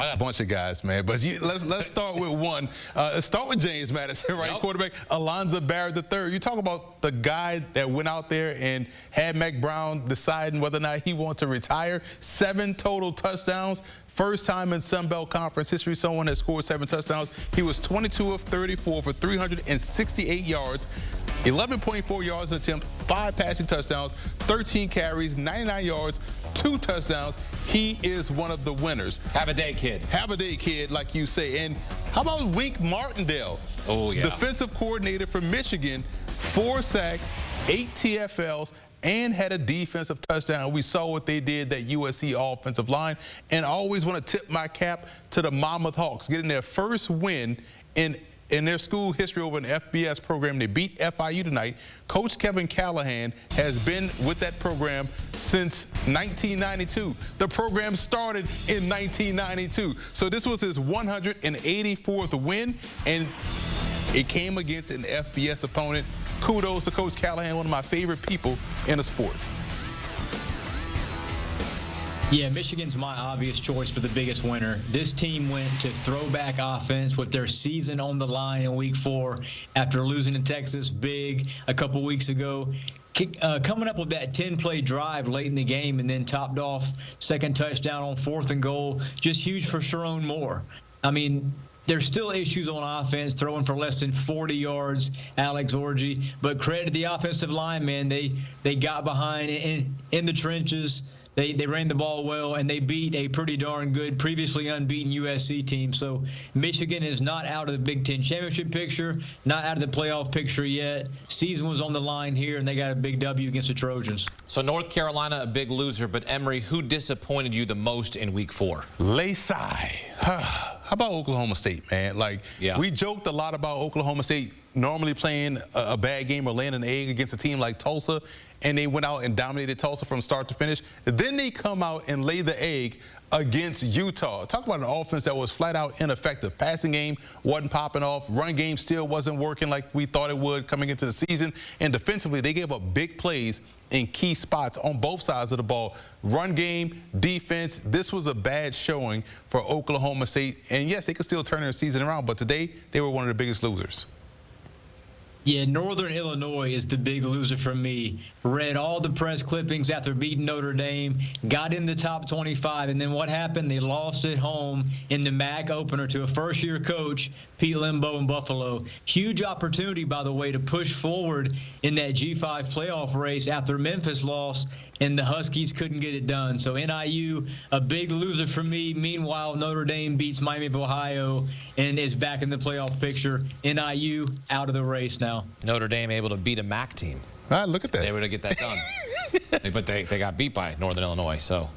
I got a bunch of guys, man, but let's start with one. Let's start with James Madison, right? Yep. Quarterback, Alonzo Barrett III. You talk about the guy that went out there and had Mac Brown deciding whether or not he wanted to retire. 7 total touchdowns. First time in Sun Belt Conference history someone has scored 7 touchdowns. He was 22 of 34 for 368 yards, 11.4 yards an attempt, 5 passing touchdowns, 13 carries, 99 yards, 2 touchdowns. He is one of the winners. Have a day, kid. Have a day, kid, like you say. And how about Wink Martindale? Oh, yeah. Defensive coordinator for Michigan, 4 sacks, 8 TFLs, and had a defensive touchdown. We saw what they did, that USC offensive line. And I always want to tip my cap to the Monmouth Hawks, getting their first win in their school history over an FBS program. They beat FIU tonight. Coach Kevin Callahan has been with that program since 1992. The program started in 1992. So this was his 184th win, and it came against an FBS opponent. Kudos to Coach Callahan, one of my favorite people in the sport. Yeah, Michigan's my obvious choice for the biggest winner. This team went to throwback offense with their season on the line in week 4 after losing to Texas big a couple weeks ago. Coming up with that 10-play drive late in the game and then topped off second touchdown on 4th and goal. Just huge for Sharon Moore. I mean, there's still issues on offense, throwing for less than 40 yards, Alex Orji. But credit to the offensive line, man. They got behind in the trenches. They ran the ball well, and they beat a pretty darn good, previously unbeaten USC team. So Michigan is not out of the Big Ten championship picture, not out of the playoff picture yet. Season was on the line here, and they got a big W against the Trojans. So North Carolina, a big loser, but Emory, who disappointed you the most in week 4? Laysai. How about Oklahoma State, man? Like, yeah. We joked a lot about Oklahoma State normally playing a bad game or laying an egg against a team like Tulsa, and they went out and dominated Tulsa from start to finish. Then they come out and lay the egg against Utah. Talk about an offense that was flat out ineffective. Passing game wasn't popping off. Run game still wasn't working like we thought it would coming into the season. And defensively, they gave up big plays in key spots on both sides of the ball. Run game, defense, this was a bad showing for Oklahoma State. And yes, they could still turn their season around, but today they were one of the biggest losers. Yeah, Northern Illinois is the big loser for me. Read all the press clippings after beating Notre Dame, got in the top 25, and then what happened? They lost at home in the MAC opener to a first-year coach, Pete Lembo in Buffalo. Huge opportunity, by the way, to push forward in that G5 playoff race after Memphis lost, and the Huskies couldn't get it done. So NIU, a big loser for me. Meanwhile, Notre Dame beats Miami of Ohio and is back in the playoff picture. NIU out of the race now. Notre Dame able to beat a MAC team. Look at that. They were to get that done. But they got beat by Northern Illinois, so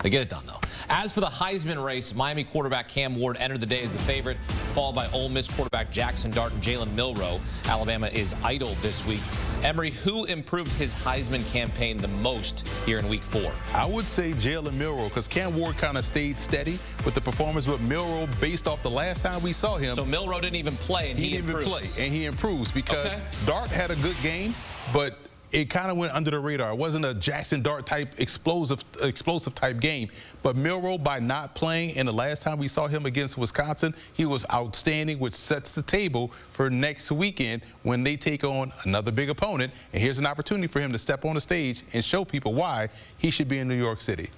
they get it done, though. As for the Heisman race, Miami quarterback Cam Ward entered the day as the favorite, followed by Ole Miss quarterback Jackson Dart and Jalen Milroe. Alabama is idle this week. Emory, who improved his Heisman campaign the most here in week 4? I would say Jalen Milroe, because Cam Ward kind of stayed steady with the performance, but Milroe, based off the last time we saw him. So Milroe didn't even play, and he improves. Didn't even play, and he improves because Dart had a good game, but it kind of went under the radar. It wasn't a Jackson Dart type explosive type game. But Milroe, by not playing, and the last time we saw him against Wisconsin, he was outstanding, which sets the table for next weekend when they take on another big opponent. And here's an opportunity for him to step on the stage and show people why he should be in New York City.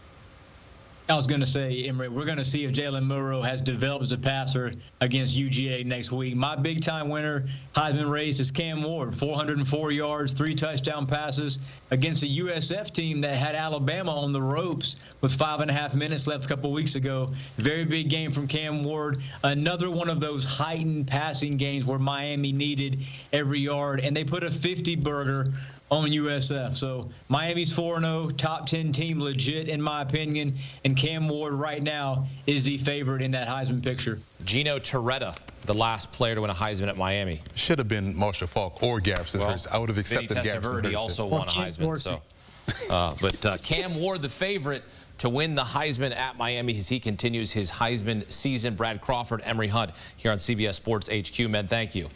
I was going to say, Emory, we're going to see if Jalen Milroe has developed as a passer against UGA next week. My big-time winner, Heisman race, is Cam Ward, 404 yards, 3 touchdown passes against a USF team that had Alabama on the ropes with 5.5 minutes left a couple weeks ago. Very big game from Cam Ward. Another one of those heightened passing games where Miami needed every yard, and they put a 50-burger on USF. So Miami's 4-0, top 10 team, legit in my opinion, and Cam Ward right now is the favorite in that Heisman picture. Gino Torretta, the last player to win a Heisman at Miami. Should have been Marshall Faulk or Garrison Hurst. I would have accepted Garrison Hurst. He also won a Heisman. So, but Cam Ward, the favorite to win the Heisman at Miami as he continues his Heisman season. Brad Crawford, Emory Hunt here on CBS Sports HQ. Men, thank you.